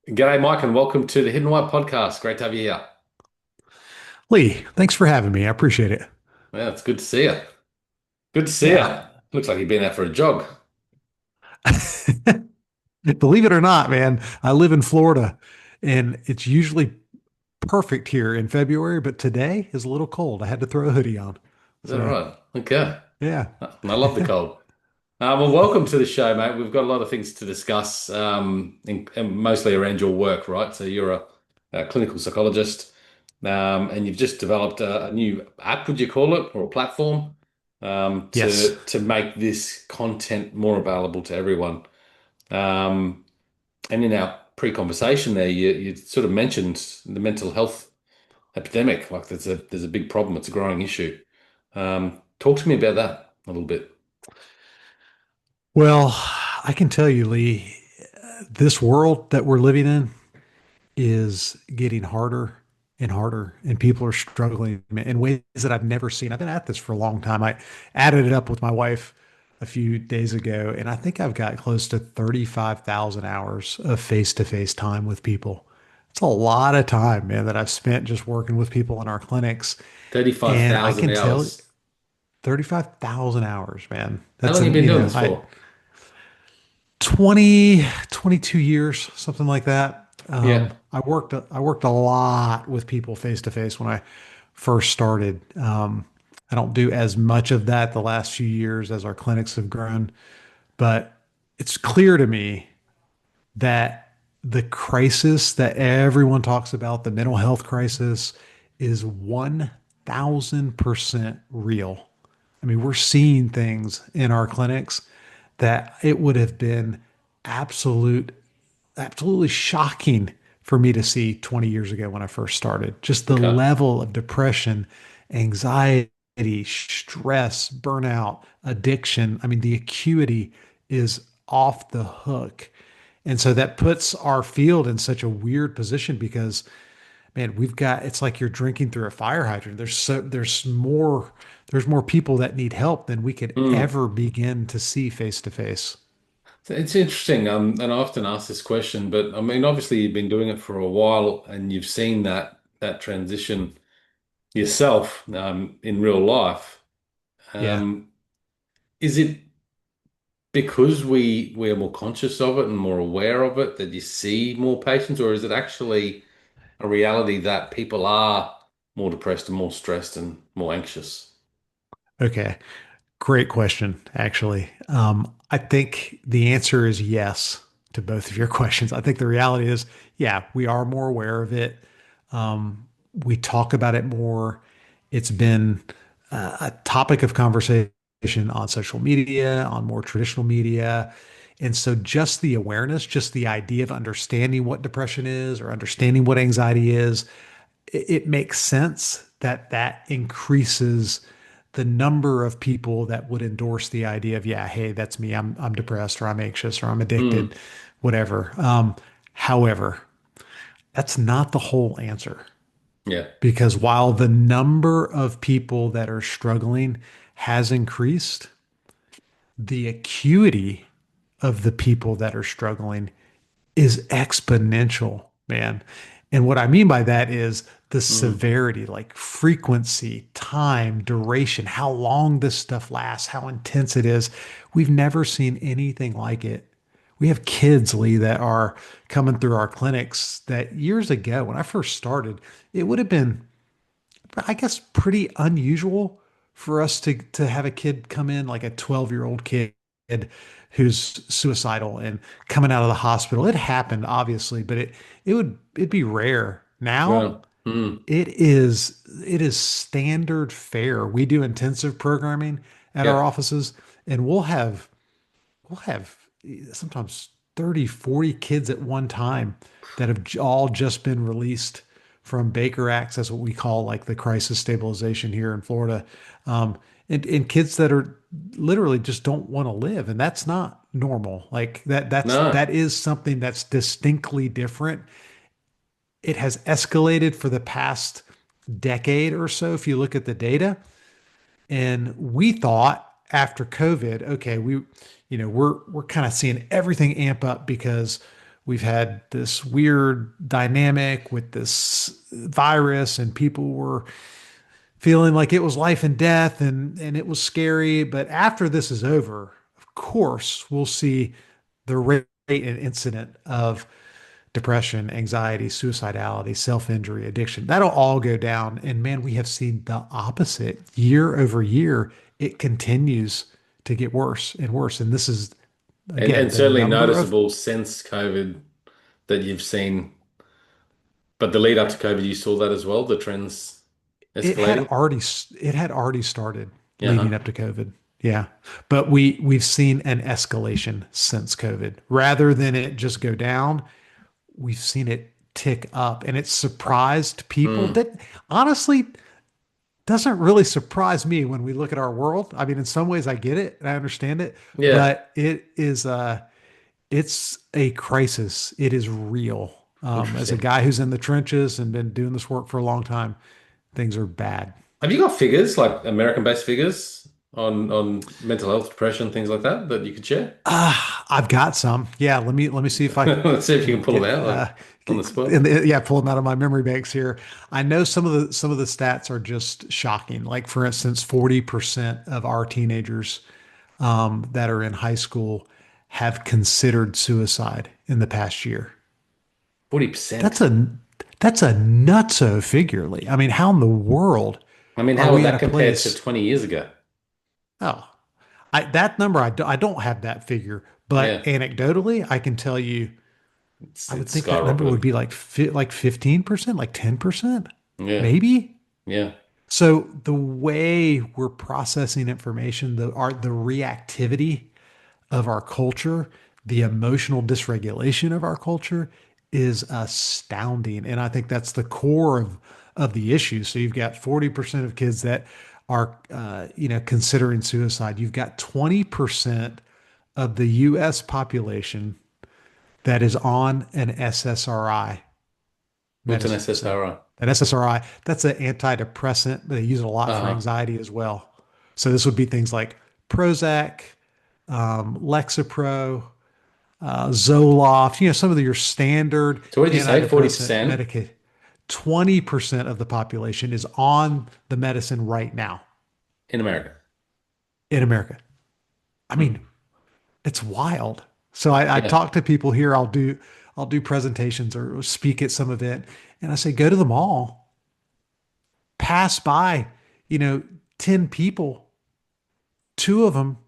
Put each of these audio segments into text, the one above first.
G'day, Mike, and welcome to the Hidden White podcast. Great to have you here. Lee, thanks for having me. I appreciate it. Yeah, it's good to see you. Good to see Yeah. you. Looks like you've been out for a jog. Believe it or not, man, I live in Florida and it's usually perfect here in February, but today is a little cold. I had to throw a hoodie on. Is that So, right? Okay. yeah. And I love the cold. Well, welcome to the show, mate. We've got a lot of things to discuss, and mostly around your work, right? So you're a clinical psychologist, and you've just developed a new app, would you call it, or a platform, Yes. to make this content more available to everyone. Um, And in our pre-conversation there, you sort of mentioned the mental health epidemic. Like there's a big problem. It's a growing issue. Talk to me about that a little bit. Well, I can tell you, Lee, this world that we're living in is getting harder and harder, and people are struggling in ways that I've never seen. I've been at this for a long time. I added it up with my wife a few days ago, and I think I've got close to 35,000 hours of face-to-face time with people. It's a lot of time, man, that I've spent just working with people in our clinics. And I 35,000 can tell hours. 35,000 hours, man. How That's long have you been doing this I for? 20, 22 years, something like that. Yeah. I worked a lot with people face to face when I first started. I don't do as much of that the last few years as our clinics have grown, but it's clear to me that the crisis that everyone talks about, the mental health crisis, is 1000% real. I mean, we're seeing things in our clinics that it would have been absolute, absolutely shocking for me to see 20 years ago when I first started. Just the Okay. level of depression, anxiety, stress, burnout, addiction. I mean, the acuity is off the hook. And so that puts our field in such a weird position because, man, it's like you're drinking through a fire hydrant. There's more people that need help than we could Hmm. ever begin to see face to face. So it's interesting. And I often ask this question, but I mean, obviously you've been doing it for a while and you've seen that transition yourself, in real life. Yeah. Um, is it because we are more conscious of it and more aware of it that you see more patients, or is it actually a reality that people are more depressed and more stressed and more anxious? Okay. Great question, actually. I think the answer is yes to both of your questions. I think the reality is, yeah, we are more aware of it. We talk about it more. It's been a topic of conversation on social media, on more traditional media. And so just the awareness, just the idea of understanding what depression is or understanding what anxiety is, it makes sense that that increases the number of people that would endorse the idea of, yeah, hey, that's me. I'm depressed or I'm anxious or I'm Mm, addicted, whatever. However, that's not the whole answer yeah. because while the number of people that are struggling has increased, the acuity of the people that are struggling is exponential, man. And what I mean by that is the Mm, severity, like frequency, time, duration, how long this stuff lasts, how intense it is. We've never seen anything like it. We have kids, Lee, that are coming through our clinics that years ago, when I first started, it would have been, I guess, pretty unusual for us to have a kid come in, like a 12-year-old kid who's suicidal and coming out of the hospital. It happened, obviously, but it'd be rare. Now yeah. Mm, it is standard fare. We do intensive programming at our yeah. offices, and we'll have sometimes 30, 40 kids at one time that have all just been released from Baker Acts. That's what we call like the crisis stabilization here in Florida. And kids that are literally just don't want to live. And that's not normal. Like that No. is something that's distinctly different. It has escalated for the past decade or so, if you look at the data. And we thought after COVID, okay, we're kind of seeing everything amp up because we've had this weird dynamic with this virus, and people were feeling like it was life and death, and it was scary. But after this is over, of course, we'll see the rate and incident of depression, anxiety, suicidality, self-injury, addiction. That'll all go down. And man, we have seen the opposite year over year. It continues to get worse and worse. And this is, again, And the certainly number of noticeable since COVID that you've seen, but the lead up to COVID, you saw that as well, the trends it had escalating. already it had already started Yeah. leading Huh? up to COVID. Yeah. But we've seen an escalation since COVID. Rather than it just go down, we've seen it tick up, and it's surprised people Mm. that honestly doesn't really surprise me when we look at our world. I mean, in some ways I get it and I understand it, Yeah. but it's a crisis. It is real. As a Interesting. guy who's in the trenches and been doing this work for a long time, things are bad. Have you got figures, like American-based figures on mental health, depression, things like that that you could share? I've got some. Yeah, let me see if I Let's see if you can can pull them get out, like on the spot. yeah, pull them out of my memory banks here. I know some of the stats are just shocking. Like for instance, 40% of our teenagers that are in high school have considered suicide in the past year. That's 40%. a that's a nutso figure, Lee. I mean, how in the world I mean, are how would we at that a compare to place? 20 years ago? Oh, that number I don't have that figure, but Yeah, anecdotally, I can tell you I would it's think that number would skyrocketed. be like 15%, like 10%, Yeah, maybe. yeah. So the way we're processing information, the reactivity of our culture, the emotional dysregulation of our culture is astounding. And I think that's the core of the issue. So you've got 40% of kids that are considering suicide. You've got 20% of the US population that is on an SSRI What's an medicine. SSRI? An SSRI, that's an antidepressant. They use it a lot for Uh-huh. anxiety as well. So this would be things like Prozac, Lexapro, Zoloft, some of your standard So what did you say? antidepressant 40% Medicaid. 20% of the population is on the medicine right now in America. in America. I Hmm. mean, it's wild. So I Yeah. talk to people here. I'll do presentations or speak at some event, and I say, go to the mall, pass by, you know, 10 people, two of them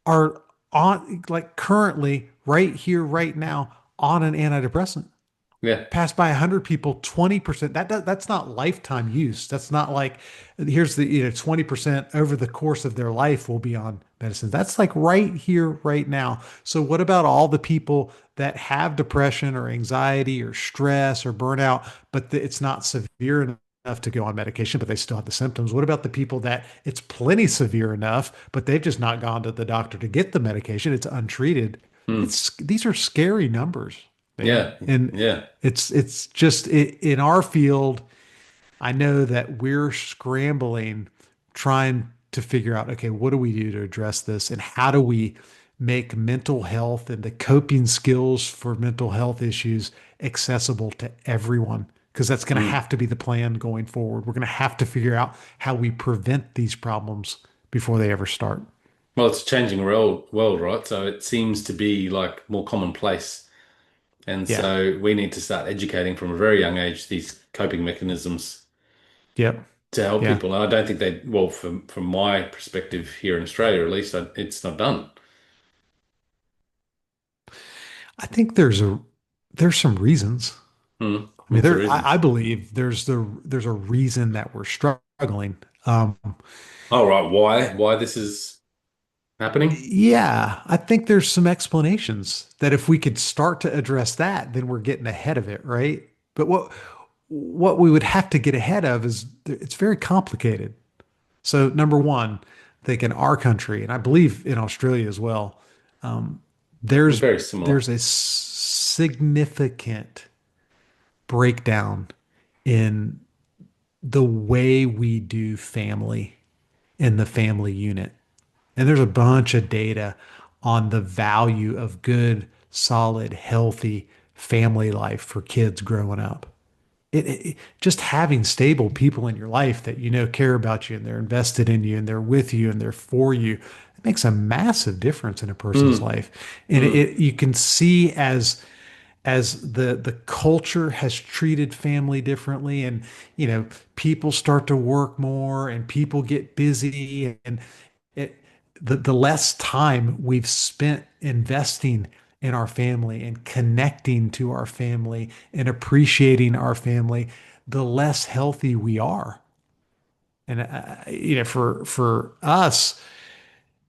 are on like currently right here, right now on an antidepressant. Yeah. Pass by 100 people, 20%. That's not lifetime use. That's not like here's the 20% over the course of their life will be on medicine. That's like right here, right now. So what about all the people that have depression or anxiety or stress or burnout, but it's not severe enough to go on medication, but they still have the symptoms? What about the people that it's plenty severe enough, but they've just not gone to the doctor to get the medication? It's untreated. Hmm. It's these are scary numbers, man. Yeah. And Yeah. it's just in our field, I know that we're scrambling, trying to figure out, okay, what do we do to address this? And how do we make mental health and the coping skills for mental health issues accessible to everyone? Because that's going to Hmm. have to be the plan going forward. We're going to have to figure out how we prevent these problems before they ever start. Well, it's a changing world, right? So it seems to be like more commonplace. And Yeah. so we need to start educating from a very young age these coping mechanisms Yep. to help Yeah. people. And I don't think they, well, from my perspective here in Australia, at least, it's not done. I think there's some reasons. Hmm. I mean, What's the reasons? I believe there's a reason that we're struggling. Oh, right. Why this is happening? Yeah, I think there's some explanations that if we could start to address that, then we're getting ahead of it, right? But what we would have to get ahead of is it's very complicated. So number one, I think in our country, and I believe in Australia as well, there's Very similar. there's a significant breakdown in the way we do family in the family unit. And there's a bunch of data on the value of good, solid, healthy family life for kids growing up. Just having stable people in your life that you know care about you and they're invested in you and they're with you and they're for you, it makes a massive difference in a person's Mm, life. And mm. you can see as the culture has treated family differently, and people start to work more and people get busy, and it the less time we've spent investing in our family and connecting to our family and appreciating our family, the less healthy we are. And for us,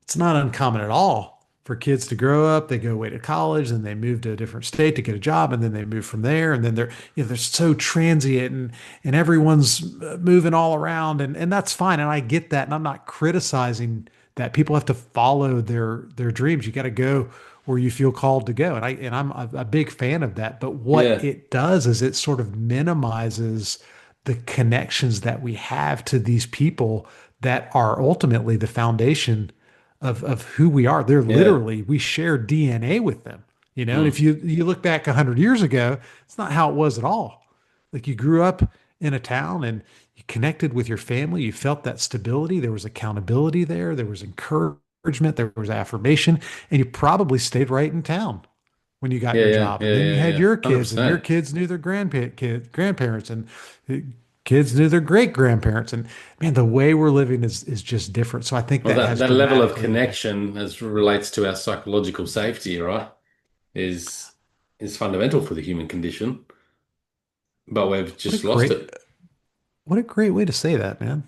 it's not uncommon at all for kids to grow up. They go away to college, and they move to a different state to get a job, and then they move from there, and then they're so transient, and everyone's moving all around, and that's fine, and I get that, and I'm not criticizing that. People have to follow their dreams. You got to go where you feel called to go, and I'm a big fan of that. But what Yeah, it does is it sort of minimizes the connections that we have to these people that are ultimately the foundation of who we are. They're yeah. literally, we share DNA with them, and Mm. if you look back 100 years ago, it's not how it was at all. Like, you grew up in a town and you connected with your family, you felt that stability, there was accountability there was encouragement, there was affirmation, and you probably stayed right in town when you got Yeah, your yeah, job. And yeah, then you yeah, had yeah. your kids, and your 100%. kids knew their grandparents, and kids knew their great grandparents. And man, the way we're living is just different. So I think Well, that that has that level of dramatically impacted. connection as relates to our psychological safety, right, is is fundamental for the human condition, but we've What a just lost great it. what a great way to say that, man.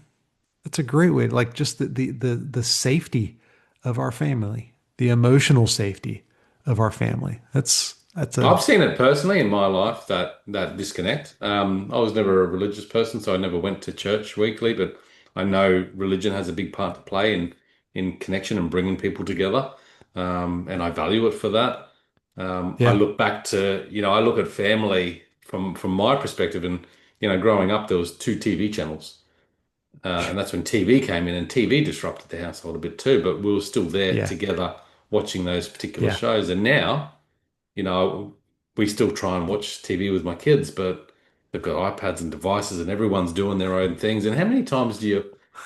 That's a great way. Like, just the safety of our family, the emotional safety of our family. That's a I've seen it personally in my life, that disconnect. I was never a religious person, so I never went to church weekly, but I know religion has a big part to play in connection and bringing people together, and I value it for that. I yeah. look back to, I look at family from my perspective, and growing up there was two TV channels, and that's when TV came in, and TV disrupted the household a bit too. But we were still there Yeah. together watching those particular Yeah. shows, and now we still try and watch TV with my kids, but they've got iPads and devices and everyone's doing their own things. And how many times do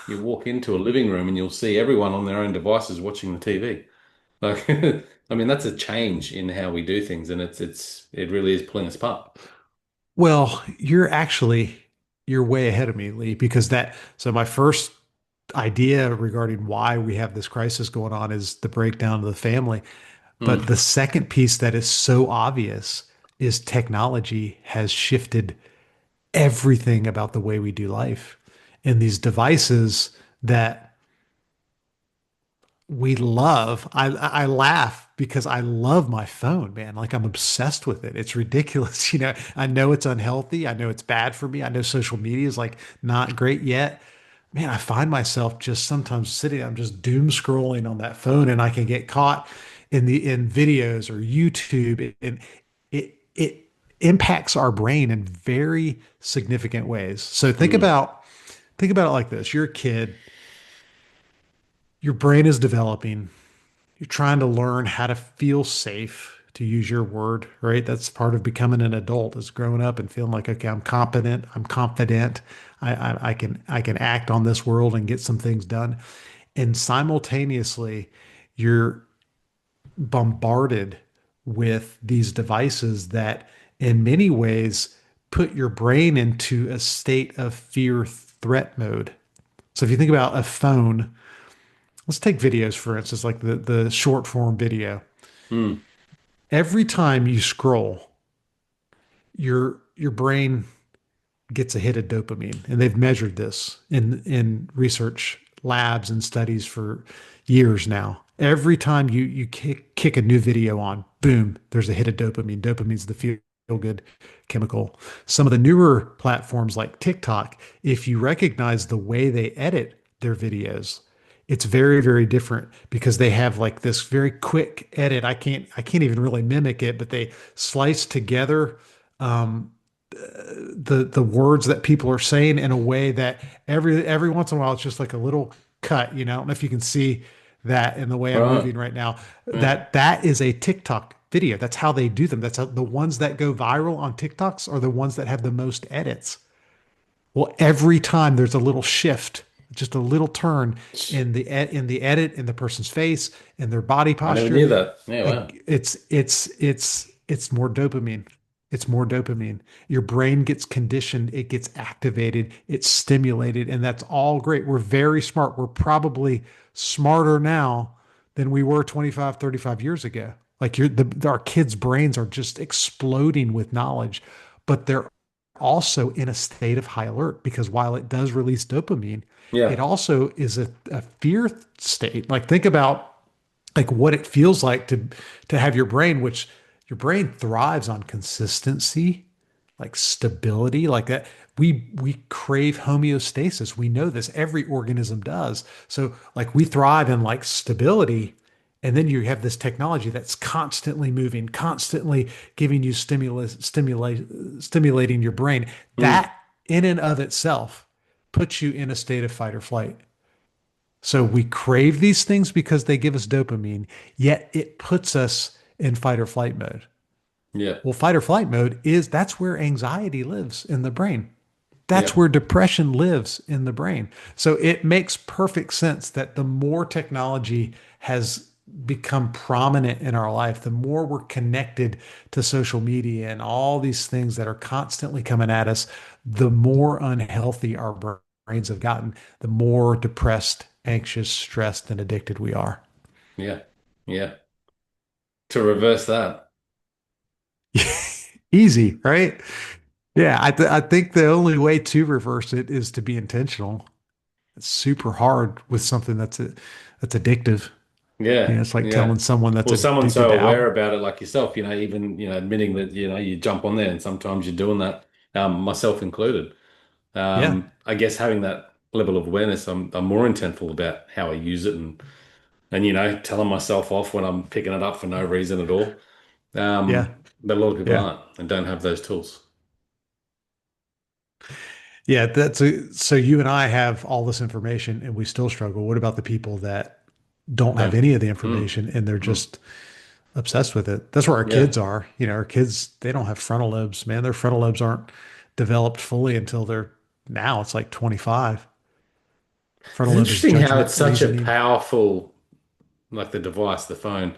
you walk into a living room and you'll see everyone on their own devices watching the TV? Like, I mean, that's a change in how we do things, and it really is pulling us apart. Well, you're way ahead of me, Lee, because so my first idea regarding why we have this crisis going on is the breakdown of the family. But Mm, the second piece that is so obvious is technology has shifted everything about the way we do life. And these devices that we love, I laugh because I love my phone, man. Like, I'm obsessed with it. It's ridiculous. I know it's unhealthy. I know it's bad for me. I know social media is like not great yet. Man, I find myself just sometimes sitting, I'm just doom scrolling on that phone, and I can get caught in videos or YouTube, and it impacts our brain in very significant ways. So mm, think about it like this. You're a kid, your brain is developing, you're trying to learn how to feel safe, to use your word, right? That's part of becoming an adult, is growing up and feeling like, okay, I'm competent, I'm confident, I can act on this world and get some things done. And simultaneously, you're bombarded with these devices that, in many ways, put your brain into a state of fear threat mode. So if you think about a phone, let's take videos, for instance, like the short form video. mm, Every time you scroll, your brain gets a hit of dopamine, and they've measured this in research labs and studies for years now. Every time you kick a new video on, boom, there's a hit of dopamine. Dopamine's the feel good chemical. Some of the newer platforms like TikTok, if you recognize the way they edit their videos, it's very, very different, because they have like this very quick edit. I can't even really mimic it, but they slice together um, the words that people are saying in a way that every once in a while it's just like a little cut. I don't know if you can see that in the way I'm right. moving right now. Yeah. That is a TikTok video. That's how they do them. That's how the ones that go viral on TikToks are the ones that have the most edits. Well, every time there's a little shift, just a little turn in the edit, in the person's face, in their body I never posture, knew that. Yeah, wow. it's more dopamine. It's more dopamine. Your brain gets conditioned, it gets activated, it's stimulated, and that's all great. We're very smart. We're probably smarter now than we were 25, 35 years ago. Like our kids' brains are just exploding with knowledge, but they're also in a state of high alert because while it does release dopamine, it Yeah, also is a fear state. Like think about like what it feels like to have your brain, which your brain thrives on consistency, like stability, like that. We crave homeostasis. We know this. Every organism does. So like we thrive in like stability. And then you have this technology that's constantly moving, constantly giving you stimulating your brain. mm, That in and of itself puts you in a state of fight or flight. So we crave these things because they give us dopamine, yet it puts us in fight or flight mode. yeah, Well, fight or flight mode that's where anxiety lives in the brain. yeah, That's where depression lives in the brain. So it makes perfect sense that the more technology has become prominent in our life, the more we're connected to social media and all these things that are constantly coming at us, the more unhealthy our brains have gotten, the more depressed, anxious, stressed, and addicted we are. yeah, yeah. To reverse that. Easy, right? Yeah, I think the only way to reverse it is to be intentional. It's super hard with something that's addictive. Yeah, It's like yeah. telling someone that's Well, someone addicted so to aware alcohol. about it like yourself, even, admitting that, you jump on there and sometimes you're doing that, myself included. Yeah, I guess having that level of awareness, I'm more intentful about how I use it and, telling myself off when I'm picking it up for no reason at all. yeah, But a lot of people yeah, aren't and don't have those tools. yeah. So you and I have all this information and we still struggle. What about the people that don't have Don't. any of the Mm, information and they're mm. just obsessed with it? That's where our Yeah. kids are. Our kids, they don't have frontal lobes, man. Their frontal lobes aren't developed fully until they're now it's like 25. It's Frontal lobe is interesting how judgment, it's such a reasoning. powerful, like the device, the phone,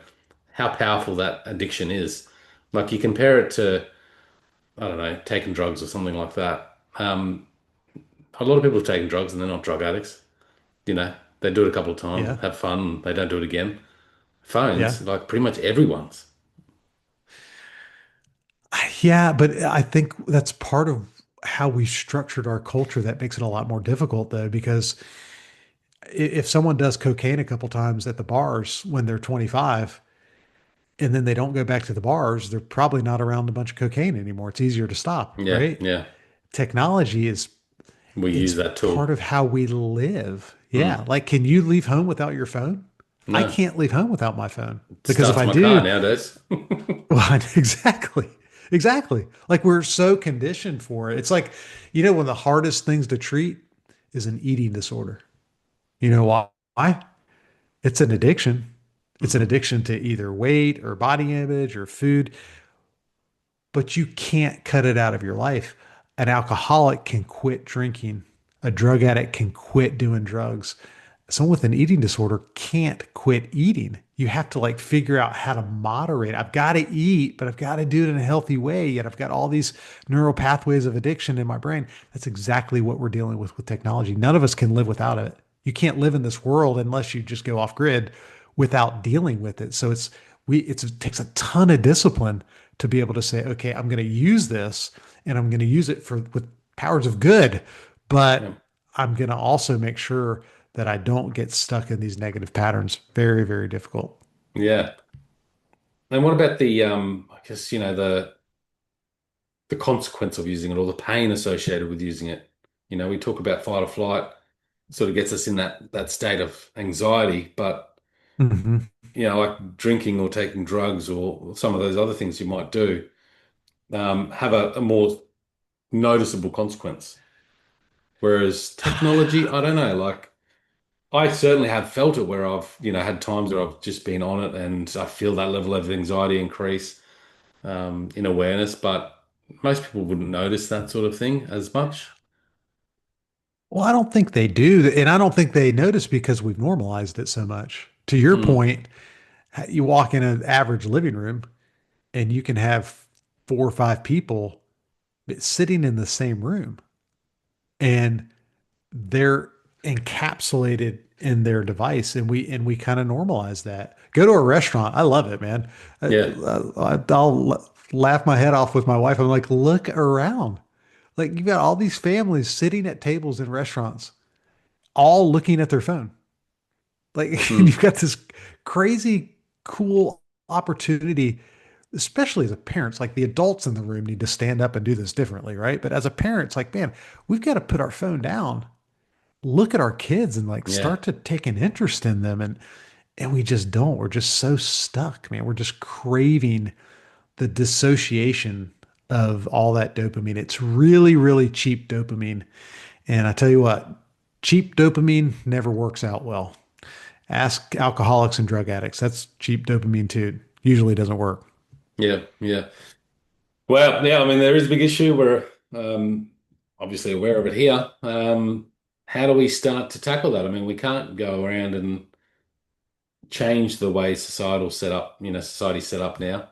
how powerful that addiction is. Like you compare it to, I don't know, taking drugs or something like that. A lot of people have taken drugs and they're not drug addicts. They do it a couple of times, Yeah. have fun, they don't do it again. Yeah. Phones, like pretty much everyone's. Yeah, but I think that's part of how we structured our culture that makes it a lot more difficult though, because if someone does cocaine a couple times at the bars when they're 25 and then they don't go back to the bars, they're probably not around a bunch of cocaine anymore. It's easier to stop, Yeah, right? yeah. Technology is We use it's that part tool. of how we live. Hmm. Yeah, like can you leave home without your phone? I No, can't leave home without my phone it because if starts I my car do, nowadays. well, exactly. Exactly. Like we're so conditioned for it. It's like, one of the hardest things to treat is an eating disorder. You know why? It's an addiction. It's an Hmm. addiction to either weight or body image or food, but you can't cut it out of your life. An alcoholic can quit drinking. A drug addict can quit doing drugs. Someone with an eating disorder can't quit eating. You have to like figure out how to moderate. I've got to eat, but I've got to do it in a healthy way. Yet I've got all these neural pathways of addiction in my brain. That's exactly what we're dealing with technology. None of us can live without it. You can't live in this world unless you just go off grid without dealing with it. So it takes a ton of discipline to be able to say, okay, I'm going to use this and I'm going to use it for with powers of good, Yeah. but I'm going to also make sure that I don't get stuck in these negative patterns. Very, very difficult. Yeah. And what about I guess, the consequence of using it or the pain associated with using it? We talk about fight or flight, sort of gets us in that state of anxiety, but Hmm. like drinking or taking drugs or some of those other things you might do, have a more noticeable consequence. Whereas technology, I don't know, like I certainly have felt it where I've, had times where I've just been on it and I feel that level of anxiety increase in awareness, but most people wouldn't notice that sort of thing as much. Well, I don't think they do. And I don't think they notice because we've normalized it so much. To your Mm, point, you walk in an average living room and you can have 4 or 5 people sitting in the same room and they're encapsulated in their device and we kind of normalize that. Go to a restaurant. I love it, man. yeah. I'll laugh my head off with my wife. I'm like, look around. Like you've got all these families sitting at tables in restaurants, all looking at their phone. Like Mm, you've got this crazy cool opportunity, especially as a parent. It's like the adults in the room need to stand up and do this differently, right? But as a parent, it's like, man, we've got to put our phone down, look at our kids and like yeah. start to take an interest in them. And we just don't. We're just so stuck, man. We're just craving the dissociation of all that dopamine. It's really, really cheap dopamine. And I tell you what, cheap dopamine never works out well. Ask alcoholics and drug addicts. That's cheap dopamine too. Usually doesn't work. Yeah. Yeah. Well, yeah, I mean, there is a big issue. We're obviously aware of it here. How do we start to tackle that? I mean, we can't go around and change the way society's set up now.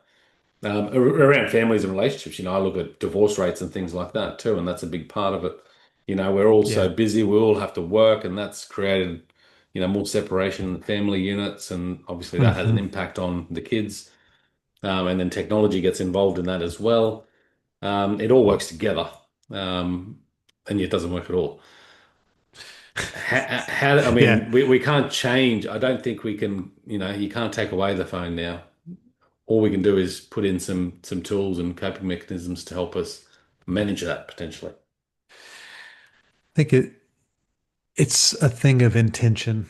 Around families and relationships, I look at divorce rates and things like that too, and that's a big part of it. We're all so Yeah. busy, we all have to work, and that's created, more separation in the family units, and obviously that has an Hmm. impact on the kids. And then technology gets involved in that as well. It all works together, um, and it doesn't work at all. I Yeah. mean, we can't change. I don't think we can, you can't take away the phone now. All we can do is put in some tools and coping mechanisms to help us manage that potentially. I think it's a thing of intention.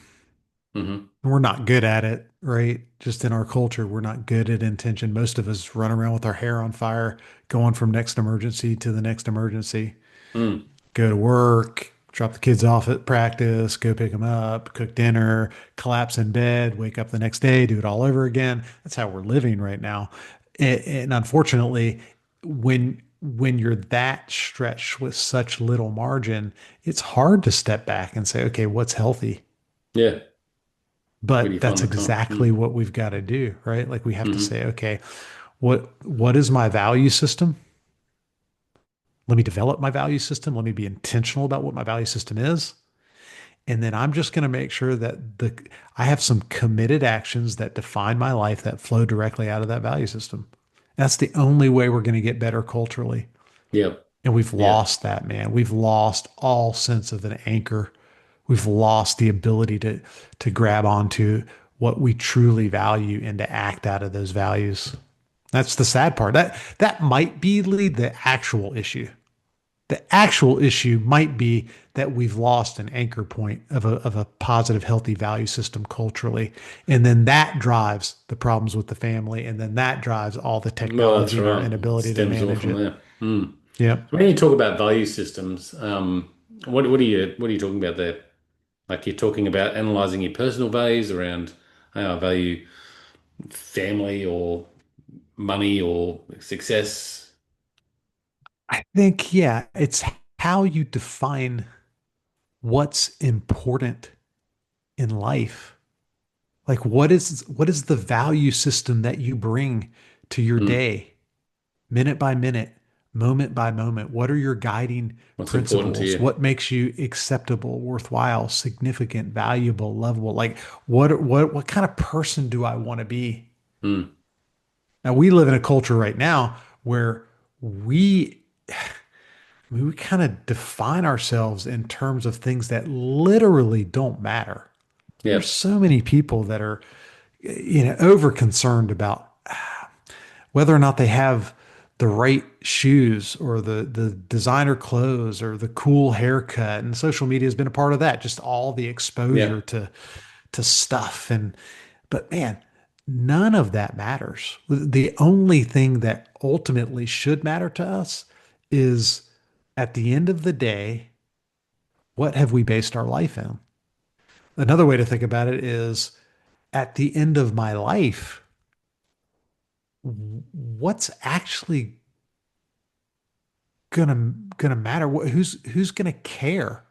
Hmm. We're not good at it, right? Just in our culture, we're not good at intention. Most of us run around with our hair on fire, going from next emergency to the next emergency. Mm. Go to work, drop the kids off at practice, go pick them up, cook dinner, collapse in bed, wake up the next day, do it all over again. That's how we're living right now. And unfortunately, when you're that stretched with such little margin, it's hard to step back and say, okay, what's healthy? Yeah. Where do But you find that's the time? exactly what we've got to do, right? Like we have to Mm-hmm. say, okay, what is my value system? Let me develop my value system. Let me be intentional about what my value system is. And then I'm just going to make sure that the I have some committed actions that define my life that flow directly out of that value system. That's the only way we're going to get better culturally. Yeah. And we've Yeah. lost that, man. We've lost all sense of an anchor. We've lost the ability to grab onto what we truly value and to act out of those values. That's the sad part. That might be the actual issue. The actual issue might be that we've lost an anchor point of a positive, healthy value system culturally. And then that drives the problems with the family. And then that drives all the Well, that's technology and our right. It inability to stems all manage from it. there. Mm. Yep. When you talk about value systems, what are you talking about there? Like you're talking about analyzing your personal values around, I value family or money or success. I think, yeah, it's how you define what's important in life. Like what is the value system that you bring to your Mm. day? Minute by minute, moment by moment? What are your guiding What's important to principles? you? What makes you acceptable, worthwhile, significant, valuable, lovable? Like what kind of person do I want to be? Mm. Now we live in a culture right now where we we kind of define ourselves in terms of things that literally don't matter. Yeah. There's so many people that are over concerned about whether or not they have the right shoes or the designer clothes or the cool haircut. And social media has been a part of that, just all the Yeah. exposure to stuff. And but man, none of that matters. The only thing that ultimately should matter to us is at the end of the day, what have we based our life in? Another way to think about it is at the end of my life, what's actually gonna matter? Who's gonna care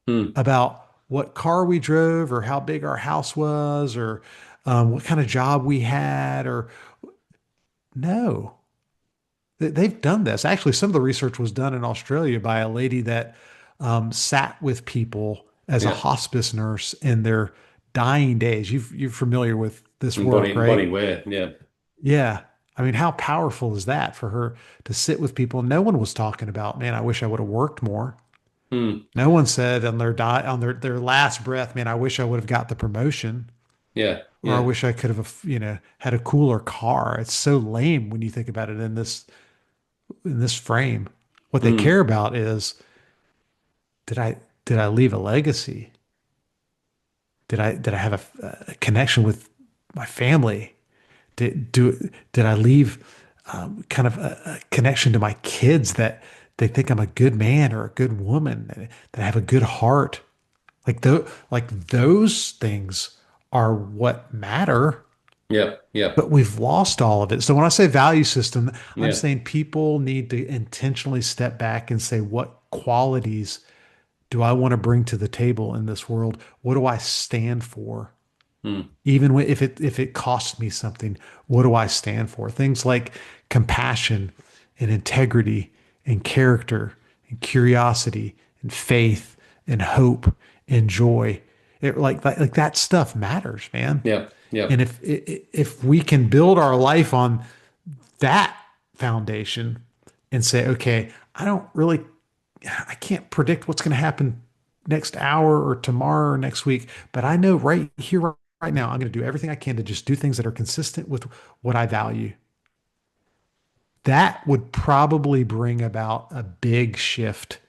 Hmm. about what car we drove or how big our house was or what kind of job we had or no. They've done this. Actually, some of the research was done in Australia by a lady that sat with people as a Yeah. hospice nurse in their dying days. You're familiar with this And work, body right? wear. Yeah. Yeah. I mean, how powerful is that for her to sit with people? No one was talking about, man, I wish I would have worked more. Hmm. No one said on their last breath, man, I wish I would have got the promotion Yeah. or I Yeah. wish I could have, had a cooler car. It's so lame when you think about it in this frame. What they Hmm. care about is did I leave a legacy? Did I have a connection with my family? Did I leave kind of a connection to my kids that they think I'm a good man or a good woman, that I have a good heart? Like those things are what matter, Yeah. Yeah. but we've lost all of it. So when I say value system, I'm Yeah. saying people need to intentionally step back and say, what qualities do I want to bring to the table in this world? What do I stand for? Hmm. Even if it costs me something, what do I stand for? Things like compassion and integrity and character and curiosity and faith and hope and joy. Like that stuff matters, man. Yeah. Yeah. And if we can build our life on that foundation and say, okay, I can't predict what's going to happen next hour or tomorrow or next week, but I know right here, right now, I'm going to do everything I can to just do things that are consistent with what I value. That would probably bring about a big shift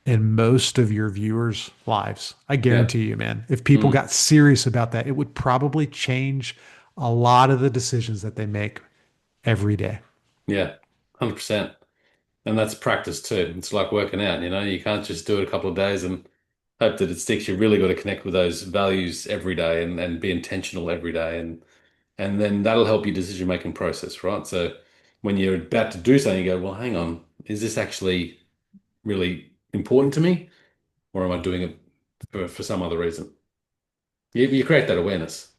in most of your viewers' lives. I Yeah. guarantee you, man. If people Hmm. got serious about that, it would probably change a lot of the decisions that they make every day. Yeah. 100%. And that's practice too. It's like working out, you can't just do it a couple of days and hope that it sticks. You really got to connect with those values every day and be intentional every day. And then that'll help your decision making process, right? So when you're about to do something, you go, well, hang on, is this actually really important to me? Or am I doing it for some other reason? You create that awareness.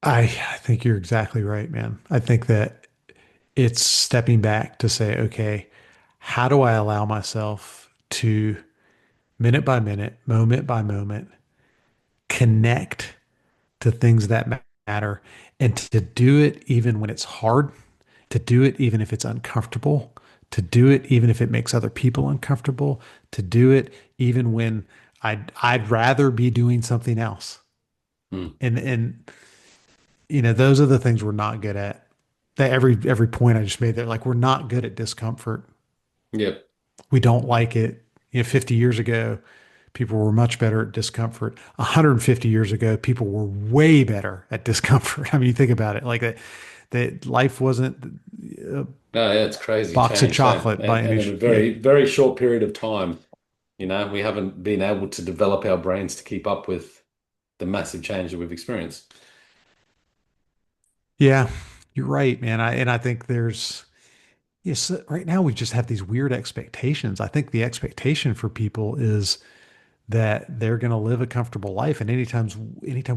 I think you're exactly right, man. I think that it's stepping back to say, okay, how do I allow myself to minute by minute, moment by moment, connect to things that matter and to do it even when it's hard, to do it even if it's uncomfortable, to do it even if it makes other people uncomfortable, to do it even when I'd rather be doing something else. Mm. And those are the things we're not good at. That every point I just made there, like we're not good at discomfort. Yep. We don't like it. 50 years ago, people were much better at discomfort. 150 years ago, people were way better at discomfort. I mean, you think about it, like that life wasn't a No, yeah, it's crazy box of change, hey? chocolate by And any, in a yeah. very, very short period of time, we haven't been able to develop our brains to keep up with the massive change that we've experienced. Yeah, you're right, man. I think yes, right now we just have these weird expectations. I think the expectation for people is that they're going to live a comfortable life. And anytime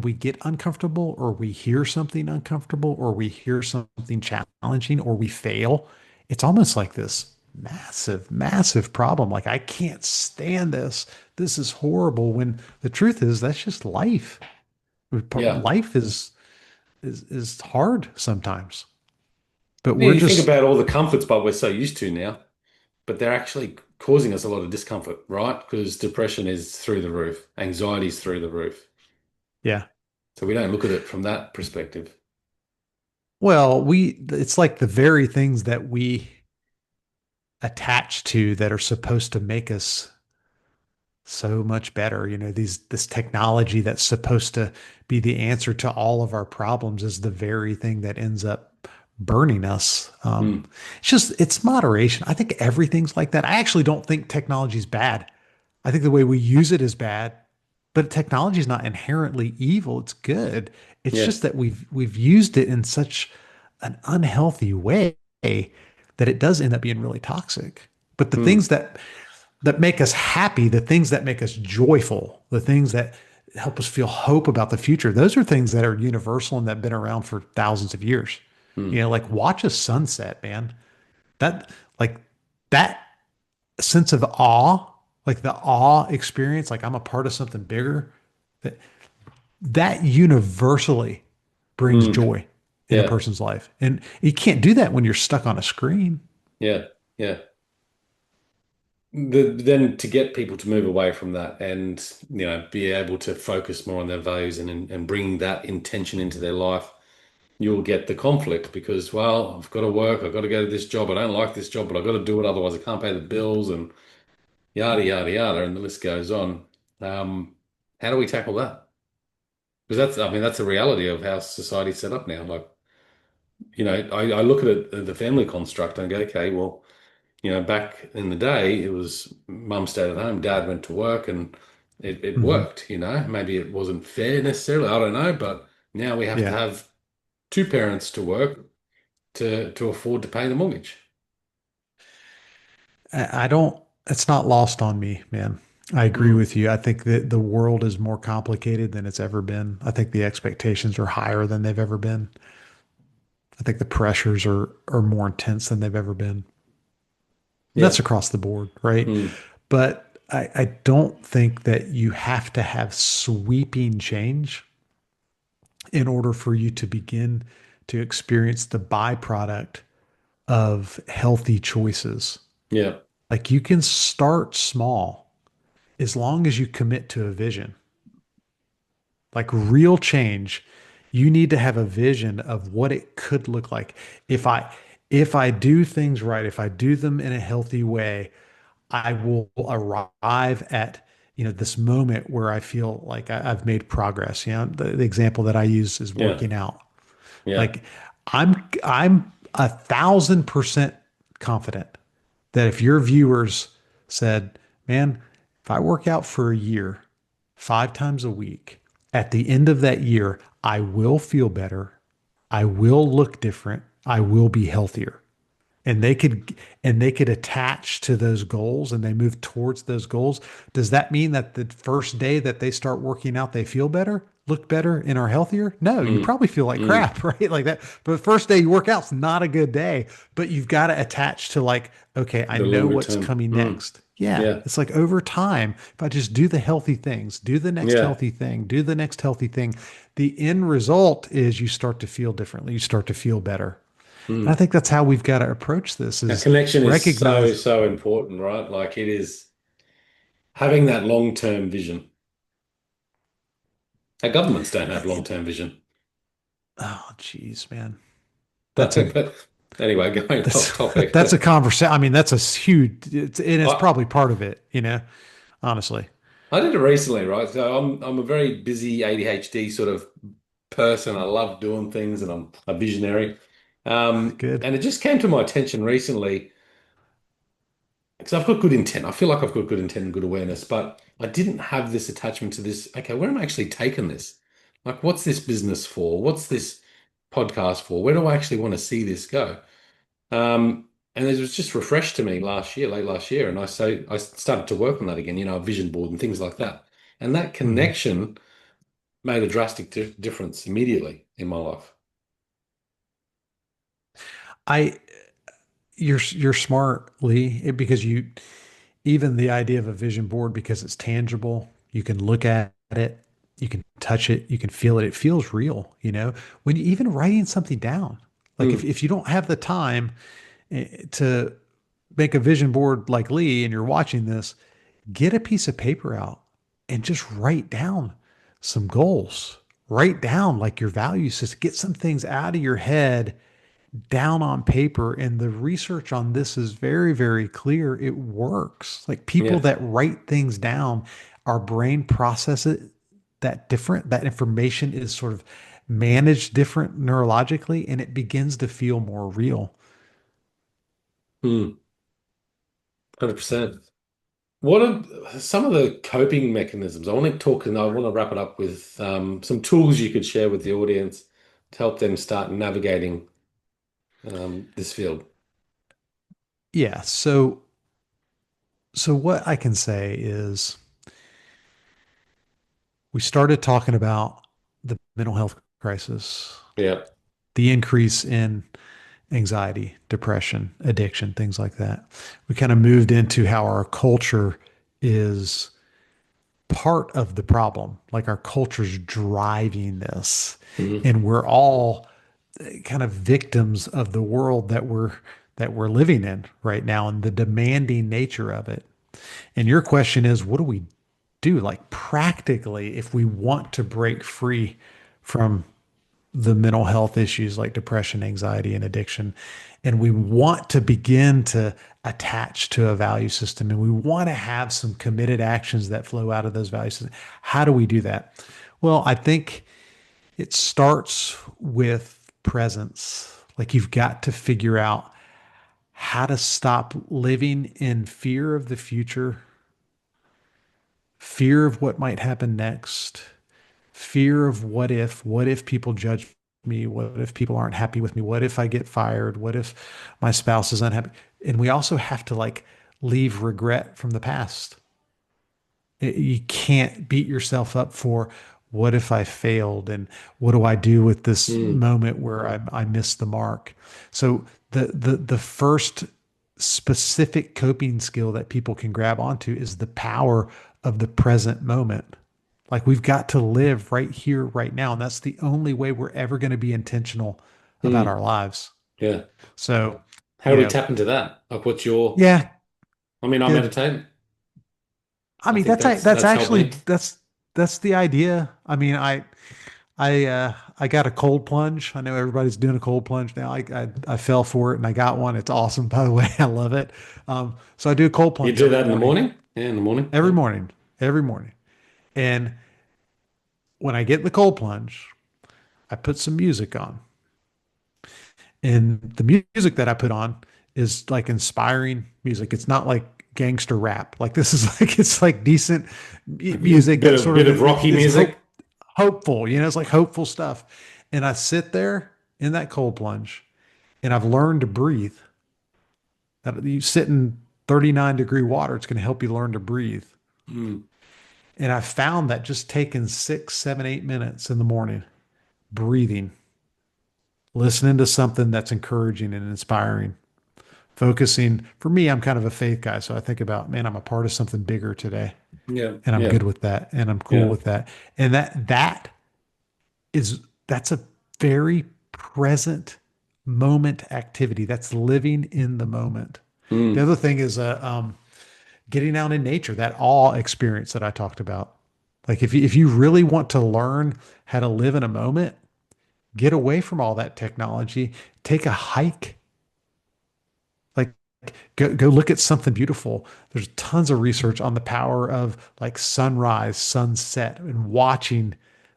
we get uncomfortable or we hear something uncomfortable or we hear something challenging or we fail, it's almost like this massive, massive problem. Like, I can't stand this. This is horrible. When the truth is, that's just life. Yeah. Life is hard sometimes, but Yeah, we're you think just, about all the comforts, but we're so used to now, but they're actually causing us a lot of discomfort, right? Because depression is through the roof, anxiety is through the roof. yeah. So we don't look at it from that perspective. Well, it's like the very things that we attach to that are supposed to make us so much better. This technology that's supposed to be the answer to all of our problems is the very thing that ends up burning us. Hmm. It's moderation. I think everything's like that. I actually don't think technology is bad. I think the way we use it is bad, but technology is not inherently evil. It's good. It's Yeah. just that we've used it in such an unhealthy way that it does end up being really toxic. But the Hmm. things that make us happy, the things that make us joyful, the things that help us feel hope about the future, those are things that are universal and that have been around for thousands of years. Hmm. Like watch a sunset, man. That like that sense of awe, like the awe experience, like I'm a part of something bigger, that that universally brings Hmm. joy in a Yeah. person's life. And you can't do that when you're stuck on a screen. Yeah. Yeah. Then to get people to move away from that and be able to focus more on their values and bring that intention into their life, you'll get the conflict because, well, I've got to work, I've got to go to this job, I don't like this job, but I've got to do it, otherwise I can't pay the bills and yada yada yada, and the list goes on. How do we tackle that? Because I mean, that's the reality of how society's set up now. Like, I look at it, the family construct, and go, okay, well, back in the day, it was mum stayed at home, dad went to work, and it Hmm. worked, Maybe it wasn't fair necessarily, I don't know, but now we have to Yeah. have two parents to work to afford to pay the mortgage. I don't, it's not lost on me, man. I agree Mm, with you. I think that the world is more complicated than it's ever been. I think the expectations are higher than they've ever been. I think the pressures are more intense than they've ever been. And that's yeah. across the board, right? Mm, But I don't think that you have to have sweeping change in order for you to begin to experience the byproduct of healthy choices. yeah. Like you can start small as long as you commit to a vision. Like real change, you need to have a vision of what it could look like. If I if I do things right, if I do them in a healthy way, I will arrive at this moment where I feel like I've made progress. The example that I use is Yeah. working out. Yeah. Like I'm 1,000% confident that if your viewers said, "Man, if I work out for a year, 5 times a week, at the end of that year, I will feel better. I will look different. I will be healthier." And they could attach to those goals and they move towards those goals. Does that mean that the first day that they start working out, they feel better, look better, and are healthier? No, you Mm, probably feel like mm. crap, right? Like that. But the first day you work out's not a good day, but you've got to attach to like, okay, I The know longer what's term. coming Mm, next. Yeah. yeah. It's like over time, if I just do the healthy things, do the next Yeah. healthy thing, do the next healthy thing, the end result is you start to feel differently. You start to feel better. And I Mm. think that's how we've got to approach this Now, is connection is so, recognize, so important, right? Like it is having that long-term vision. Our governments don't have long-term vision. oh, geez, man, that's a, But anyway, going off that's, topic. that's a conversation. I mean, that's a huge, and it's I probably part of it, honestly. I did it recently, right? So I'm a very busy ADHD sort of person. I love doing things and I'm a visionary. Good. And it just came to my attention recently because I've got good intent. I feel like I've got good intent and good awareness, but I didn't have this attachment to this. Okay, where am I actually taking this? Like, what's this business for? What's this podcast for? Where do I actually want to see this go? And it was just refreshed to me last year, late last year, and I started to work on that again, a vision board and things like that. And that Mhm. connection made a drastic difference immediately in my life. I, you're smart, Lee, because even the idea of a vision board, because it's tangible, you can look at it, you can touch it, you can feel it. It feels real, when you even writing something down. Like if, Hmm. if you don't have the time to make a vision board like Lee and you're watching this, get a piece of paper out and just write down some goals. Write down like your values, just get some things out of your head down on paper. And the research on this is very, very clear. It works. Like people Yeah. that write things down, our brain process it that different. That information is sort of managed different neurologically, and it begins to feel more real. Hmm. 100%. What are some of the coping mechanisms? I want to talk and I want to wrap it up with some tools you could share with the audience to help them start navigating this field. Yeah. So what I can say is we started talking about the mental health crisis, Yeah. the increase in anxiety, depression, addiction, things like that. We kind of moved into how our culture is part of the problem. Like our culture's driving this, Hmm. and we're all kind of victims of the world that we're living in right now and the demanding nature of it. And your question is, what do we do, like practically, if we want to break free from the mental health issues like depression, anxiety, and addiction. And we want to begin to attach to a value system and we want to have some committed actions that flow out of those value systems. How do we do that? Well, I think it starts with presence. Like you've got to figure out how to stop living in fear of the future, fear of what might happen next, fear of what if people judge me? What if people aren't happy with me? What if I get fired? What if my spouse is unhappy? And we also have to like leave regret from the past. You can't beat yourself up for what if I failed and what do I do with this Mm. moment where I missed the mark? So the first specific coping skill that people can grab onto is the power of the present moment. Like we've got to live right here, right now. And that's the only way we're ever going to be intentional about Mm. our lives. Yeah. So, How you do we know, tap into that? Like, what's your? yeah, I mean, I good. meditate. I I mean, think that's that's helped actually me. that's the idea. I mean, I got a cold plunge. I know everybody's doing a cold plunge now. I fell for it and I got one. It's awesome, by the way. I love it. So I do a cold You plunge do every that in the morning, morning? Yeah, in the morning. every Yeah. morning, every morning. And when I get in the cold plunge, I put some music on. And the music that I put on is like inspiring music. It's not like gangster rap. Like this is like it's like decent A music that sort bit of of rocky is music. hopeful. You know, it's like hopeful stuff. And I sit there in that cold plunge, and I've learned to breathe. That you sit in 39-degree water, it's going to help you learn to breathe. Mm. And I found that just taking 6, 7, 8 minutes in the morning, breathing, listening to something that's encouraging and inspiring, focusing. For me, I'm kind of a faith guy. So I think about, man, I'm a part of something bigger today Yeah. and I'm Yeah. good with that and I'm cool Yeah. with that. And that's a very present moment activity. That's living in the moment. The Mm. other thing is getting out in nature, that awe experience that I talked about. Like if you really want to learn how to live in a moment, get away from all that technology, take a hike, like go look at something beautiful. There's tons of research on the power of like sunrise, sunset, and watching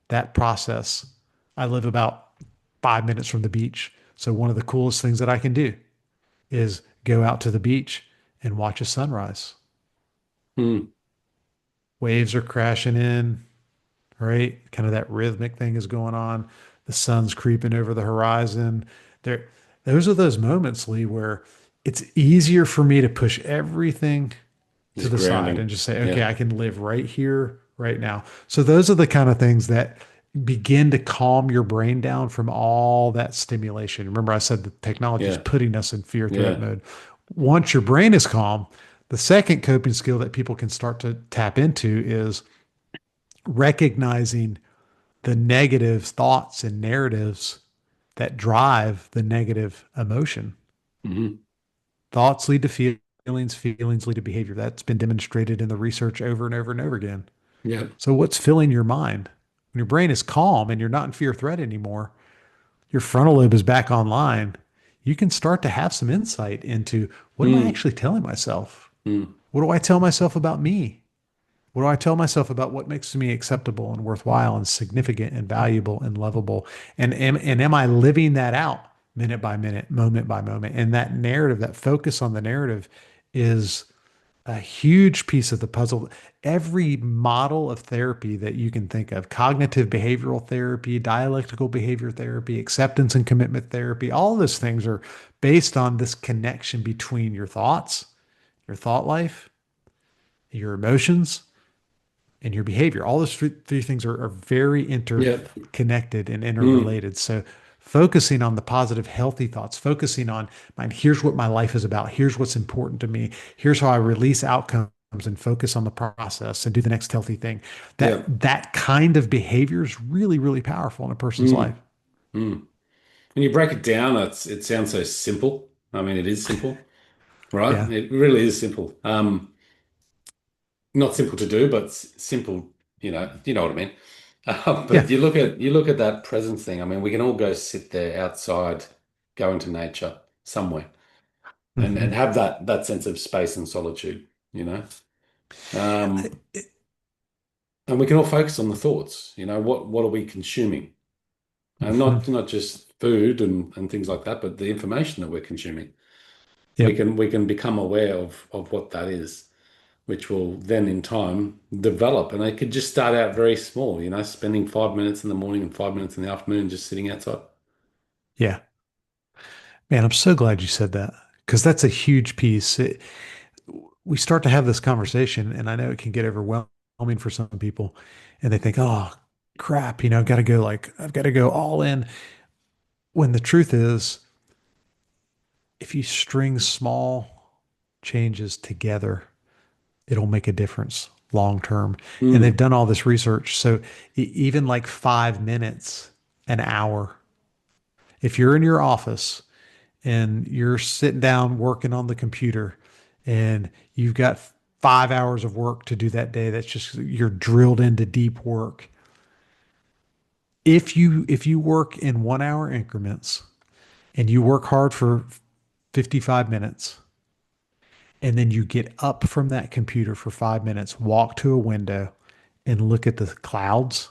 that process. I live about 5 minutes from the beach. So one of the coolest things that I can do is go out to the beach and watch a sunrise. Mm. Waves are crashing in, right? Kind of that rhythmic thing is going on. The sun's creeping over the horizon. There, those are those moments, Lee, where it's easier for me to push everything to Just the side grounding. and just say, okay, Yeah. I can live right here, right now. So those are the kind of things that begin to calm your brain down from all that stimulation. Remember, I said the technology is Yeah. putting us in fear threat Yeah. mode. Once your brain is calm, the second coping skill that people can start to tap into is recognizing the negative thoughts and narratives that drive the negative emotion. Hmm. Thoughts lead to feelings, feelings lead to behavior. That's been demonstrated in the research over and over and over again. Yeah. So, what's filling your mind? When your brain is calm and you're not in fear threat anymore, your frontal lobe is back online. You can start to have some insight into what am I Mm. actually telling myself? Mm. What do I tell myself about me? What do I tell myself about what makes me acceptable and worthwhile and significant and valuable and lovable? And am I living that out minute by minute, moment by moment? And that narrative, that focus on the narrative is a huge piece of the puzzle. Every model of therapy that you can think of, cognitive behavioral therapy, dialectical behavior therapy, acceptance and commitment therapy, all those things are based on this connection between your thoughts, your thought life, your emotions, and your behavior. All those three things are very Yep. interconnected and Mm. interrelated. So focusing on the positive, healthy thoughts, focusing on, mind, here's what my life is about. Here's what's important to me. Here's how I release outcomes and focus on the process and do the next healthy thing. That Yep. that kind of behavior is really, really powerful in a person's life. Mm. Mm. When you break it down, it sounds so simple. I mean, it is simple, right? Yeah. It really is simple. Not simple to do, but simple, you know what I mean. But Yeah. you look at that presence thing. I mean, we can all go sit there outside, go into nature somewhere, and Hmm. have that sense of space and solitude, you know. Um, and we can all focus on the thoughts. What are we consuming? And Hmm. not just food and things like that, but the information that we're consuming. We Yep. can we can become aware of what that is, which will then in time develop. And it could just start out very small, spending 5 minutes in the morning and 5 minutes in the afternoon just sitting outside. Yeah. Man, I'm so glad you said that because that's a huge piece. We start to have this conversation, and I know it can get overwhelming for some people, and they think, "Oh, crap, I've got to go all in." When the truth is, if you string small changes together, it'll make a difference long term. And they've Mm, done all this research. So even like 5 minutes, an hour, if you're in your office and you're sitting down working on the computer and you've got 5 hours of work to do that day, that's just you're drilled into deep work. If you work in 1 hour increments and you work hard for 55 minutes and then you get up from that computer for 5 minutes, walk to a window and look at the clouds,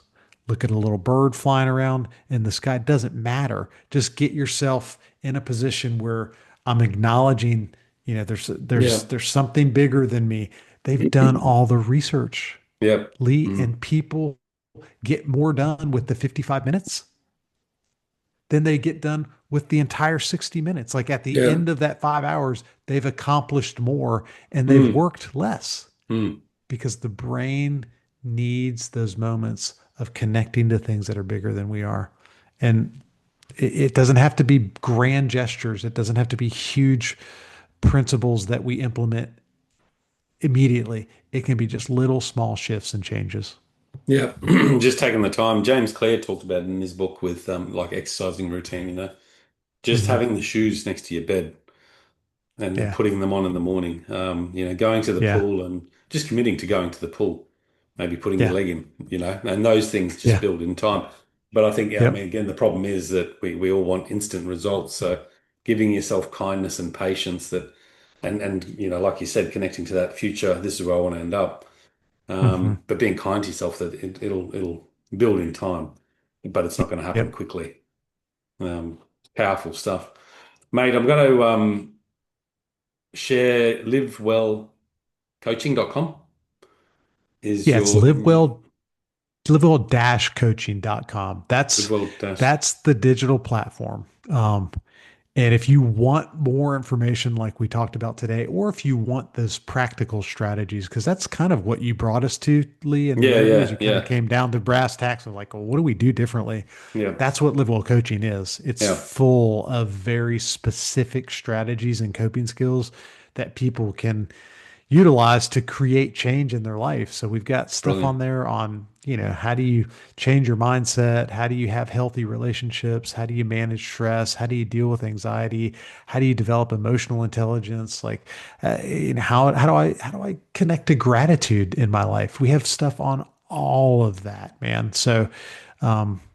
look at a little bird flying around in the sky. It doesn't matter. Just get yourself in a position where I'm acknowledging, there's there's yeah. there's something bigger than me. They've done all the research, Yep. Lee, Mm, and people get more done with the 55 minutes than they get done with the entire 60 minutes. Like at the yeah. end of that 5 hours, they've accomplished more and they've Mm, worked less mm, because the brain needs those moments of connecting to things that are bigger than we are. And it doesn't have to be grand gestures, it doesn't have to be huge principles that we implement immediately. It can be just little small shifts and changes. yeah. Just taking the time. James Clear talked about it in his book with like exercising routine, just Hmm. having the shoes next to your bed and Yeah. putting them on in the morning. Going to the Yeah. pool and just committing to going to the pool, maybe putting your Yeah. leg in, and those things just Yeah. build in time. But I think, yeah, I Yep. mean, again, the problem is that we all want instant results. So giving yourself kindness and patience and like you said, connecting to that future, this is where I want to end up. Hmm. But being kind to yourself that it'll build in time, but it's not going to happen Yep. quickly. Um, Powerful stuff. Mate, I'm going to share livewellcoaching.com is Yeah. It's your livewell-coaching.com. livewell dash. That's the digital platform. And if you want more information like we talked about today, or if you want those practical strategies, because that's kind of what you brought us to, Lee, in the Yeah, interviews, yeah, you kind of yeah, came down to brass tacks of like, well, what do we do differently? yeah, That's what LiveWell Coaching is. It's yeah, full of very specific strategies and coping skills that people can utilize to create change in their life. So we've got stuff on brilliant. there on, how do you change your mindset? How do you have healthy relationships? How do you manage stress? How do you deal with anxiety? How do you develop emotional intelligence? Like, how do I connect to gratitude in my life? We have stuff on all of that, man. So,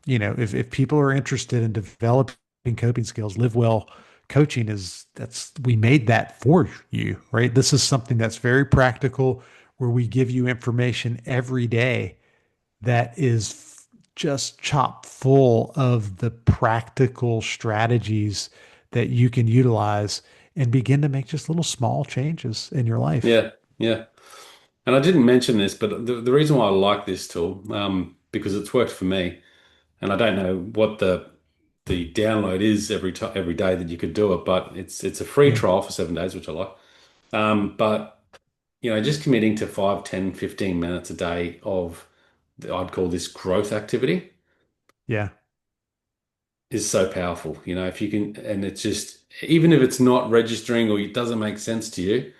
if people are interested in developing coping skills, live well coaching is that's we made that for you, right? This is something that's very practical where we give you information every day that is just chock full of the practical strategies that you can utilize and begin to make just little small changes in your life. Yeah. Yeah. And I didn't mention this, but the reason why I like this tool, because it's worked for me, and I don't know what the download is every day that you could do it, but it's a free Yeah. trial for 7 days, which I like. But just committing to 5, 10, 15 minutes a day of I'd call this growth activity Yeah. is so powerful. If you can, and it's just even if it's not registering or it doesn't make sense to you,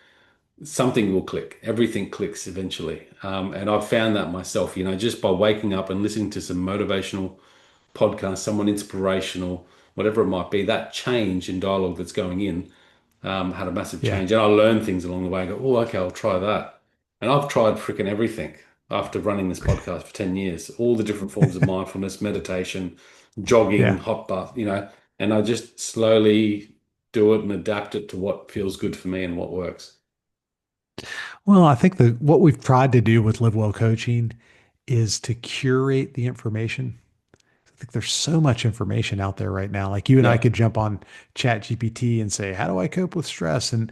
something will click. Everything clicks eventually. And I've found that myself, just by waking up and listening to some motivational podcast, someone inspirational, whatever it might be, that change in dialogue that's going in had a massive Yeah. change. And I learned things along the way. I go, oh, okay, I'll try that. And I've tried freaking everything after running this podcast for 10 years, all the different forms of mindfulness, meditation, jogging, Yeah. hot bath, and I just slowly do it and adapt it to what feels good for me and what works. Well, I think the what we've tried to do with LiveWell Coaching is to curate the information. I think there's so much information out there right now. Like you and I Yeah. could jump on Chat GPT and say, how do I cope with stress? And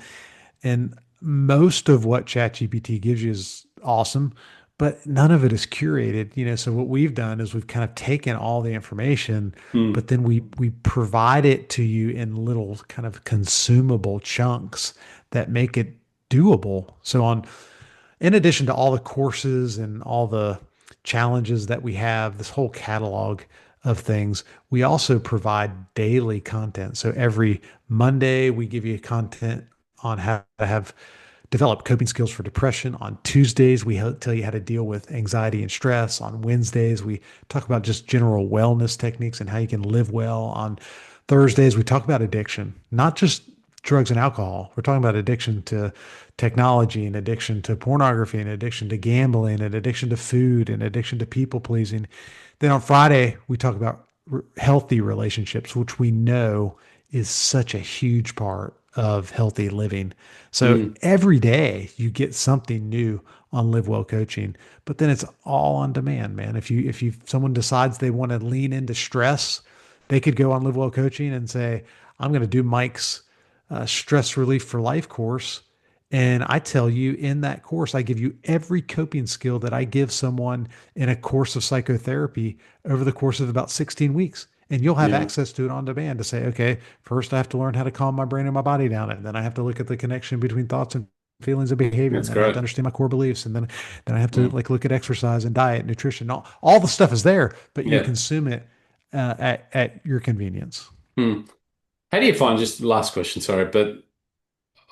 most of what ChatGPT gives you is awesome, but none of it is curated. So what we've done is we've kind of taken all the information, Mm, but then we provide it to you in little kind of consumable chunks that make it doable. So on in addition to all the courses and all the challenges that we have, this whole catalog of things, we also provide daily content. So every Monday, we give you content on how to have develop coping skills for depression. On Tuesdays, we tell you how to deal with anxiety and stress. On Wednesdays, we talk about just general wellness techniques and how you can live well. On Thursdays, we talk about addiction, not just drugs and alcohol. We're talking about addiction to technology and addiction to pornography and addiction to gambling and addiction to food and addiction to people pleasing. Then on Friday, we talk about healthy relationships, which we know is such a huge part of healthy living. So mm, every day you get something new on Live Well Coaching, but then it's all on demand, man. If someone decides they want to lean into stress, they could go on Live Well Coaching and say, I'm going to do Mike's stress relief for life course. And I tell you, in that course, I give you every coping skill that I give someone in a course of psychotherapy over the course of about 16 weeks. And you'll have yeah, access to it on demand to say, okay, first I have to learn how to calm my brain and my body down. And then I have to look at the connection between thoughts and feelings and behavior. And that's then I have to great. understand my core beliefs. And then I have to Mm, like look at exercise and diet, nutrition. All the stuff is there, but you yeah. consume it at your convenience. Mm. How do you find, just last question, sorry, but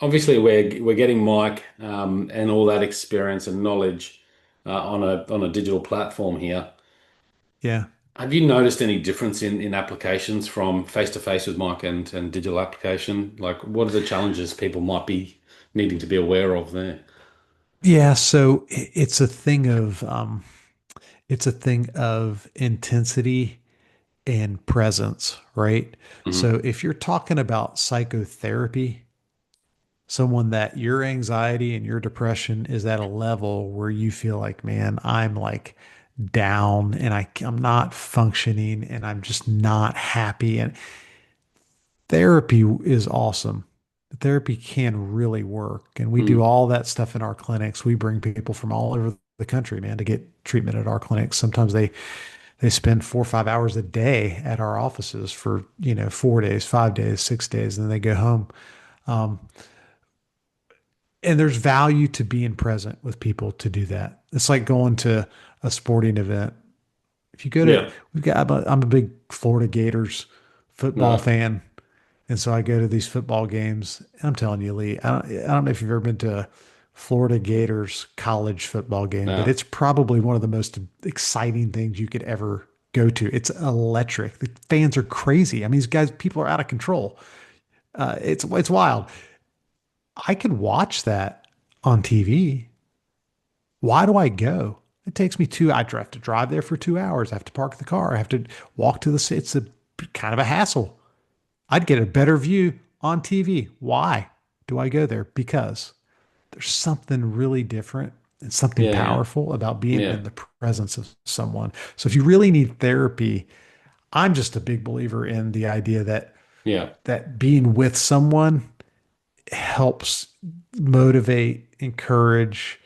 obviously we're getting Mike and all that experience and knowledge on a digital platform here. Yeah. Have you noticed any difference in applications from face to face with Mike and digital application? Like, what are the challenges people might be needing to be aware of there? Yeah, so it's a thing of intensity and presence, right? Hmm. So if you're talking about psychotherapy, someone that your anxiety and your depression is at a level where you feel like, man, I'm like down and I'm not functioning and I'm just not happy. And therapy is awesome. Therapy can really work. And we do Mm. all that stuff in our clinics. We bring people from all over the country, man, to get treatment at our clinics. Sometimes they spend 4 or 5 hours a day at our offices for, 4 days, 5 days, 6 days, and then they go home. Um, and there's value to being present with people to do that. It's like going to a sporting event. If you go to, Yeah. I'm a big Florida Gators football No. fan. And so I go to these football games. And I'm telling you, Lee, I don't know if you've ever been to a Florida Gators college football game, but No. it's probably one of the most exciting things you could ever go to. It's electric. The fans are crazy. I mean, these guys, people are out of control. It's wild. I could watch that on TV. Why do I go? It takes me I have to drive there for 2 hours. I have to park the car. I have to walk to the, it's a kind of a hassle. I'd get a better view on TV. Why do I go there? Because there's something really different and something Yeah. Yeah. powerful about being Yeah. in the presence of someone. So if you really need therapy, I'm just a big believer in the idea that Yeah. being with someone helps. motivate, encourage,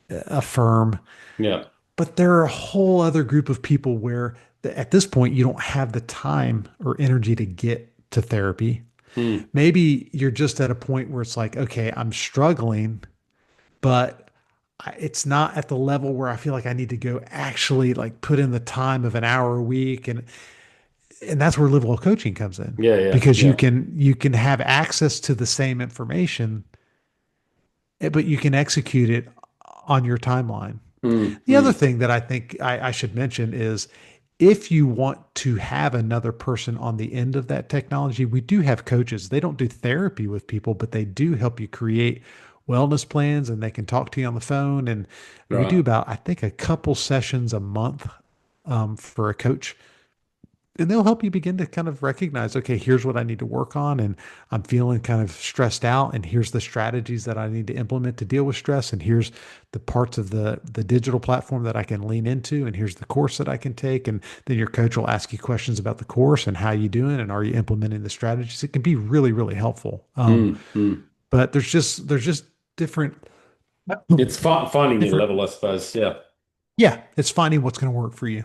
affirm. Yeah. But there are a whole other group of people where at this point you don't have the time or energy to get to therapy. Mm. Maybe you're just at a point where it's like, okay, I'm struggling, but it's not at the level where I feel like I need to go actually like put in the time of an hour a week. And that's where LiveWell Coaching comes in Yeah, yeah, because yeah. you can have access to the same information, but you can execute it on your timeline. Mm, The other mm. thing that I think I should mention is if you want to have another person on the end of that technology, we do have coaches. They don't do therapy with people, but they do help you create wellness plans and they can talk to you on the phone. And we do Right. about, I think, a couple sessions a month for a coach, and they'll help you begin to kind of recognize, okay, here's what I need to work on, and I'm feeling kind of stressed out, and here's the strategies that I need to implement to deal with stress, and here's the parts of the digital platform that I can lean into, and here's the course that I can take, and then your coach will ask you questions about the course and how you doing, and are you implementing the strategies. It can be really, really helpful. Mm, mm. But there's just different It's finding your different. level, I suppose. Yeah. Yeah, it's finding what's going to work for you.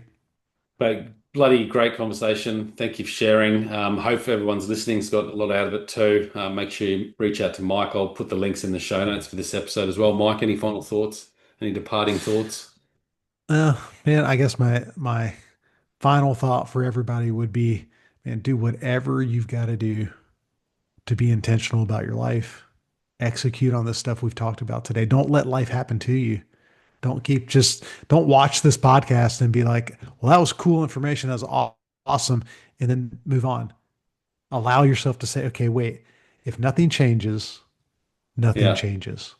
But bloody great conversation. Thank you for sharing. Hope everyone's listening's got a lot out of it too. Make sure you reach out to Mike. I'll put the links in the show notes for this episode as well. Mike, any final thoughts? Any departing thoughts? Uh, Man, I guess my final thought for everybody would be, man, do whatever you've got to do to be intentional about your life. Execute on the stuff we've talked about today. Don't let life happen to you. Don't watch this podcast and be like, well, that was cool information. That was awesome. And then move on. Allow yourself to say, okay, wait, if nothing changes, nothing Yeah. changes.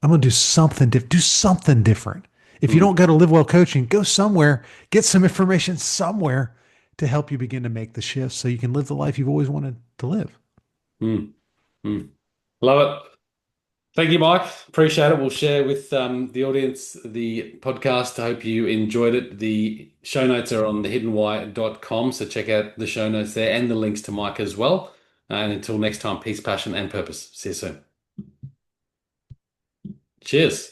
I'm going to do something different. If you Mm, don't go to LiveWell Coaching, go somewhere, get some information somewhere to help you begin to make the shift so you can live the life you've always wanted to live. mm, mm. Love it. Thank you, Mike. Appreciate it. We'll share with the audience the podcast. I hope you enjoyed it. The show notes are on thehiddenwhy.com, so check out the show notes there and the links to Mike as well. And until next time, peace, passion, and purpose. See you soon. Cheers.